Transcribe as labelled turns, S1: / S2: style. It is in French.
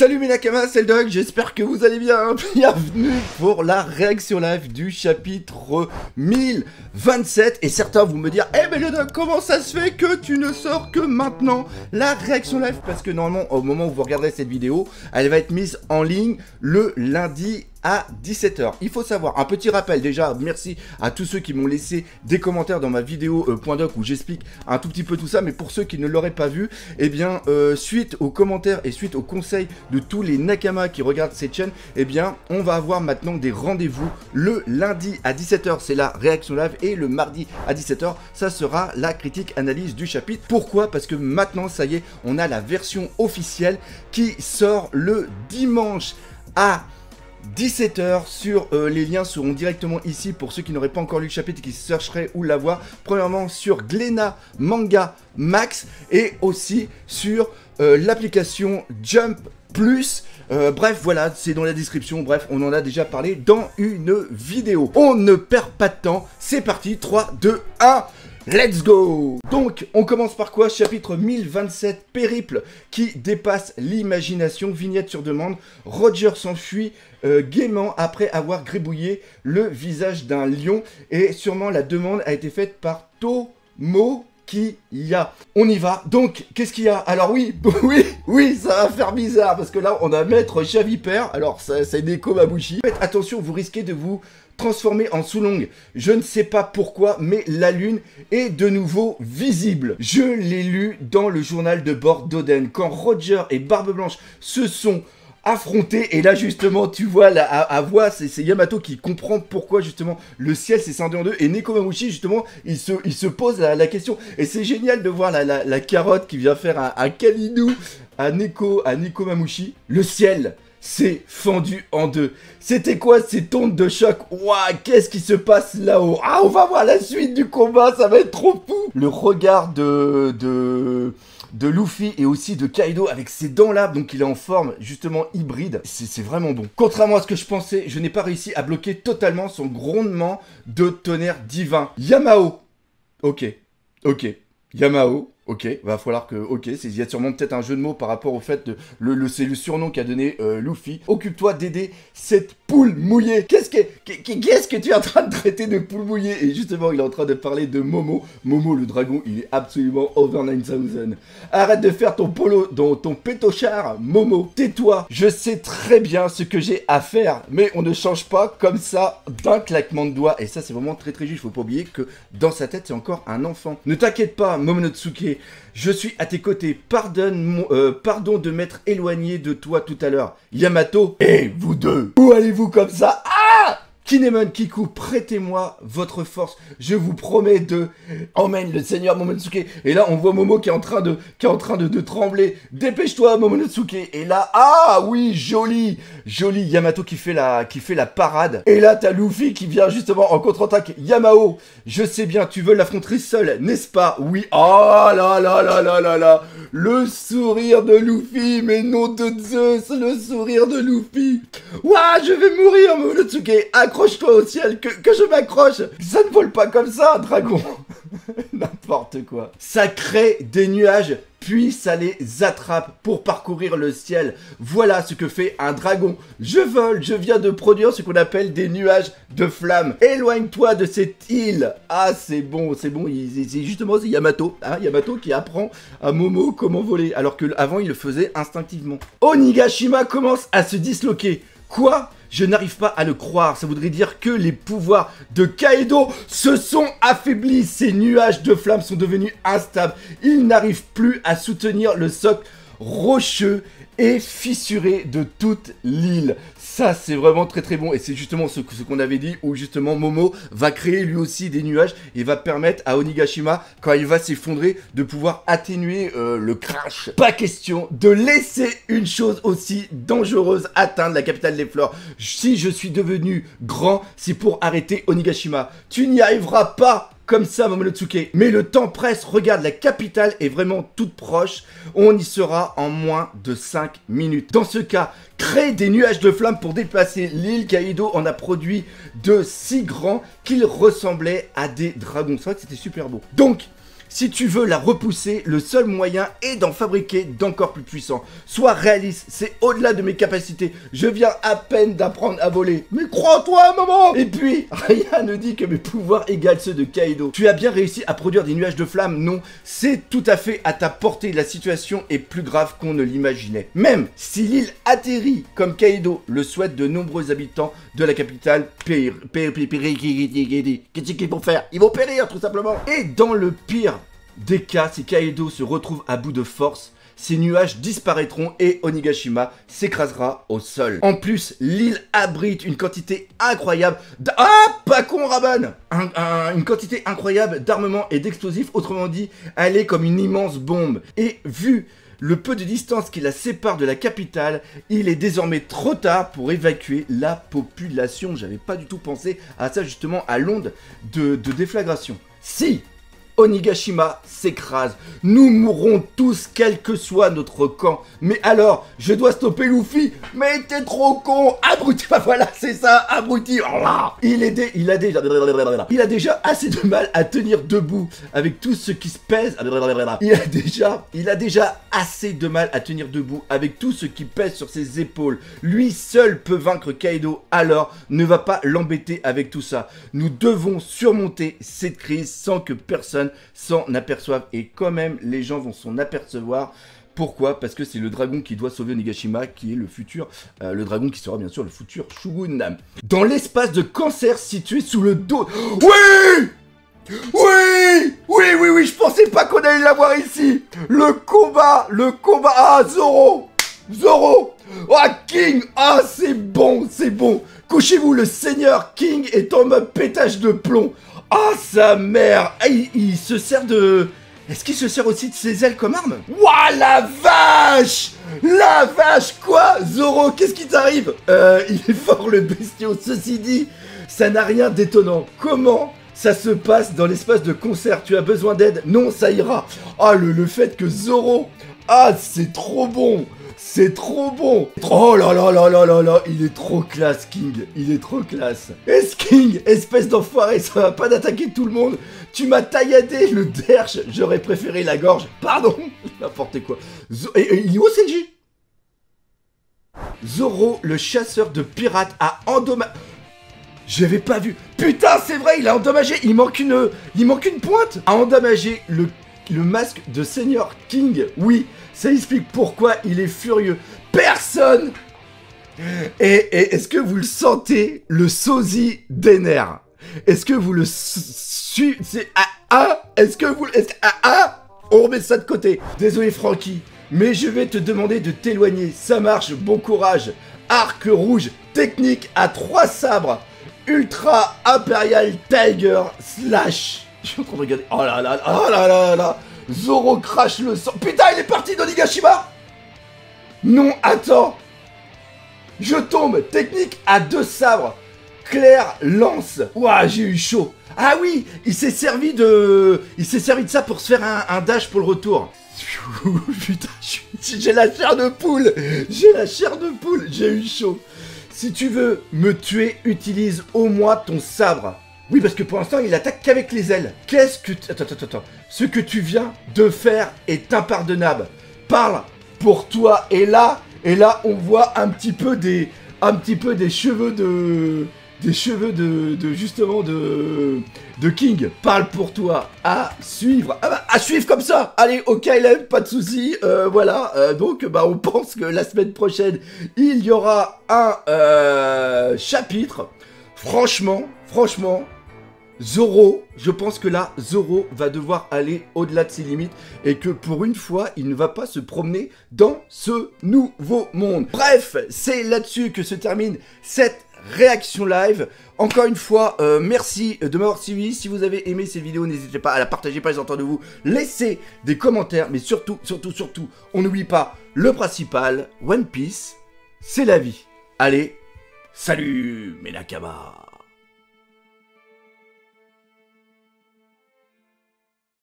S1: Salut mes Nakamas, c'est le Doc, j'espère que vous allez bien. Bienvenue pour la réaction live du chapitre 1027. Et certains vont me dire, eh mais le Doc, comment ça se fait que tu ne sors que maintenant la réaction live? Parce que normalement, au moment où vous regarderez cette vidéo, elle va être mise en ligne le lundi à 17 h. Il faut savoir, un petit rappel déjà, merci à tous ceux qui m'ont laissé des commentaires dans ma vidéo .doc où j'explique un tout petit peu tout ça, mais pour ceux qui ne l'auraient pas vu, eh bien, suite aux commentaires et suite aux conseils de tous les Nakamas qui regardent cette chaîne, eh bien, on va avoir maintenant des rendez-vous le lundi à 17 h, c'est la réaction live, et le mardi à 17 h, ça sera la critique analyse du chapitre. Pourquoi? Parce que maintenant, ça y est, on a la version officielle qui sort le dimanche à 17 h sur les liens seront directement ici pour ceux qui n'auraient pas encore lu le chapitre et qui chercheraient où la voir. Premièrement sur Glénat Manga Max et aussi sur l'application Jump Plus. Bref, voilà, c'est dans la description. Bref, on en a déjà parlé dans une vidéo. On ne perd pas de temps. C'est parti, 3, 2, 1. Let's go! Donc, on commence par quoi? Chapitre 1027, périple qui dépasse l'imagination, vignette sur demande. Roger s'enfuit gaiement après avoir gribouillé le visage d'un lion. Et sûrement la demande a été faite par Tomo. On y va. Donc, qu'est-ce qu'il y a? Alors oui, oui, ça va faire bizarre, parce que là, on a Maître Chavipère. Alors, c'est Neko Mabushi. Faites attention, vous risquez de vous transformer en Sulong. Je ne sais pas pourquoi, mais la lune est de nouveau visible. Je l'ai lu dans le journal de bord d'Oden. Quand Roger et Barbe Blanche se sont affrontés, et là justement tu vois à voix c'est Yamato qui comprend pourquoi justement le ciel s'est scindé en deux, et Neko Mabushi justement il se pose la question, et c'est génial de voir la carotte qui vient faire un câlinou à Neko Mabushi. Le ciel s'est fendu en deux. C'était quoi ces tondes de choc? Ouah, qu'est-ce qui se passe là-haut? Ah, on va voir la suite du combat, ça va être trop fou. Le regard de Luffy et aussi de Kaido avec ses dents là, donc il est en forme justement hybride, c'est vraiment bon. Contrairement à ce que je pensais, je n'ai pas réussi à bloquer totalement son grondement de tonnerre divin. Yamao, ok, Yamao, ok, va falloir que, ok, il y a sûrement peut-être un jeu de mots par rapport au fait de, c'est le surnom qu'a donné Luffy. Occupe-toi d'aider cette poule mouillée. Qu'est-ce que tu es en train de traiter de poule mouillée? Et justement, il est en train de parler de Momo. Momo, le dragon, il est absolument over 9000. Arrête de faire ton polo dans ton pétochard, Momo. Tais-toi, je sais très bien ce que j'ai à faire, mais on ne change pas comme ça d'un claquement de doigts. Et ça, c'est vraiment très juste. Faut pas oublier que dans sa tête, c'est encore un enfant. Ne t'inquiète pas, Momonosuke. Je suis à tes côtés, pardon de m'être éloigné de toi tout à l'heure. Yamato, et vous deux, où allez-vous comme ça? Ah! Kinemon, Kiku, prêtez-moi votre force, je vous promets de... Emmène le seigneur Momonosuke. Et là, on voit Momo qui est en train de trembler. Dépêche-toi, Momonosuke. Et là, ah oui, joli Yamato qui fait la parade. Et là, t'as Luffy qui vient justement en contre-attaque. Yamao, je sais bien, tu veux l'affronter seul, n'est-ce pas? Oui. Oh là. Le sourire de Luffy, mais nom de Zeus, le sourire de Luffy. Ouah, je vais mourir, Momonosuke. Accroche-toi au ciel, que je m'accroche. Ça ne vole pas comme ça, un dragon. N'importe quoi. Ça crée des nuages, puis ça les attrape pour parcourir le ciel. Voilà ce que fait un dragon. Je vole, je viens de produire ce qu'on appelle des nuages de flammes. Éloigne-toi de cette île. Ah, c'est bon. Justement, c'est Yamato. Hein, Yamato qui apprend à Momo comment voler, alors qu'avant, il le faisait instinctivement. Onigashima commence à se disloquer. Quoi? Je n'arrive pas à le croire, ça voudrait dire que les pouvoirs de Kaido se sont affaiblis. Ces nuages de flammes sont devenus instables. Il n'arrive plus à soutenir le socle rocheux et fissuré de toute l'île. Ça, c'est vraiment très bon. Et c'est justement ce qu'on avait dit, où justement Momo va créer lui aussi des nuages et va permettre à Onigashima, quand il va s'effondrer, de pouvoir atténuer le crash. Pas question de laisser une chose aussi dangereuse atteindre la capitale des fleurs. Si je suis devenu grand, c'est pour arrêter Onigashima. Tu n'y arriveras pas comme ça, Momonosuke. Mais le temps presse, regarde, la capitale est vraiment toute proche. On y sera en moins de 5 minutes. Dans ce cas, crée des nuages de flammes pour déplacer l'île. Kaido en a produit de si grands qu'ils ressemblaient à des dragons. C'est vrai que c'était super beau. Donc, Si tu veux la repousser, le seul moyen est d'en fabriquer d'encore plus puissants. Sois réaliste, c'est au-delà de mes capacités. Je viens à peine d'apprendre à voler. Mais crois-toi, maman! Et puis, rien ne dit que mes pouvoirs égalent ceux de Kaido. Tu as bien réussi à produire des nuages de flammes, non? C'est tout à fait à ta portée. La situation est plus grave qu'on ne l'imaginait. Même si l'île atterrit comme Kaido le souhaitent de nombreux habitants de la capitale, qu'est-ce qu'ils vont faire? Ils vont périr, tout simplement. Et dans le pire des cas, si Kaido se retrouve à bout de force, ces nuages disparaîtront et Onigashima s'écrasera au sol. En plus, l'île abrite une quantité incroyable pas con, Raban! Une quantité incroyable d'armements et d'explosifs, autrement dit, elle est comme une immense bombe. Et vu le peu de distance qui la sépare de la capitale, il est désormais trop tard pour évacuer la population. J'avais pas du tout pensé à ça, justement, à l'onde de déflagration. Si Onigashima s'écrase, nous mourrons tous, quel que soit notre camp. Mais alors, je dois stopper Luffy? Mais t'es trop con, abruti. Bah voilà, c'est ça, abruti. Il a déjà assez de mal à tenir debout avec tout ce qui se pèse. Il a déjà assez de mal à tenir debout avec tout ce qui pèse sur ses épaules. Lui seul peut vaincre Kaido, alors ne va pas l'embêter avec tout ça. Nous devons surmonter cette crise sans que personne s'en aperçoive. Et quand même, les gens vont s'en apercevoir. Pourquoi? Parce que c'est le dragon qui doit sauver Onigashima, qui est le futur, le dragon qui sera bien sûr le futur Shogun. Dans l'espace de cancer situé sous le dos... Oui! Oui, je pensais pas qu'on allait l'avoir ici. Le combat, ah, Zoro, ah, King, ah, c'est bon. Couchez-vous, le seigneur King est en mode pétage de plomb. Ah, sa mère! Ah, il se sert de... Est-ce qu'il se sert aussi de ses ailes comme arme? Ouah, la vache! La vache, quoi? Zoro, qu'est-ce qui t'arrive? Il est fort, le bestiau. Ceci dit, ça n'a rien d'étonnant. Comment ça se passe dans l'espace de concert? Tu as besoin d'aide? Non, ça ira. Ah, le fait que Zoro... Ah, c'est trop bon! C'est trop bon! Oh là là, il est trop classe, King. Il est trop classe. King, espèce d'enfoiré, ça va pas d'attaquer tout le monde. Tu m'as tailladé le derche. J'aurais préféré la gorge. Pardon, n'importe quoi. Il est où, Senji? Zoro, le chasseur de pirates, a endommagé... J'avais pas vu. Putain, c'est vrai, il a endommagé. Il manque une pointe. A endommagé le masque de Seigneur King. Oui, ça explique pourquoi il est furieux. Personne. Et est-ce que vous le sentez, le sosie d'Ener? Est-ce que vous le on remet ça de côté. Désolé, Franky, mais je vais te demander de t'éloigner. Ça marche, bon courage. Arc rouge, technique à 3 sabres. Ultra Imperial Tiger Slash. Je suis en train de regarder. Oh là là. Zoro crache le sang. Putain, il est parti d'Onigashima. Non, attends. Je tombe. Technique à 2 sabres. Claire lance. Ouah, j'ai eu chaud. Ah oui, il s'est servi de ça pour se faire un dash pour le retour. Putain, j'ai la chair de poule. J'ai eu chaud. Si tu veux me tuer, utilise au moins ton sabre. Oui, parce que pour l'instant, il attaque qu'avec les ailes. Qu'est-ce que... Attends. Ce que tu viens de faire est impardonnable. Parle pour toi. Et là, on voit un petit peu des cheveux de... de King. Parle pour toi. À suivre. Ah bah, à suivre comme ça. Allez, ok, Kylem, pas de soucis. Voilà. Donc, bah, on pense que la semaine prochaine, il y aura un chapitre. Franchement, Zoro, je pense que là, Zoro va devoir aller au-delà de ses limites et que pour une fois, il ne va pas se promener dans ce nouveau monde. Bref, c'est là-dessus que se termine cette réaction live. Encore une fois, merci de m'avoir suivi. Si vous avez aimé ces vidéos, n'hésitez pas à la partager, pas les entendre de vous. Laissez des commentaires, mais surtout, on n'oublie pas le principal, One Piece, c'est la vie. Allez, salut mes Nakamas.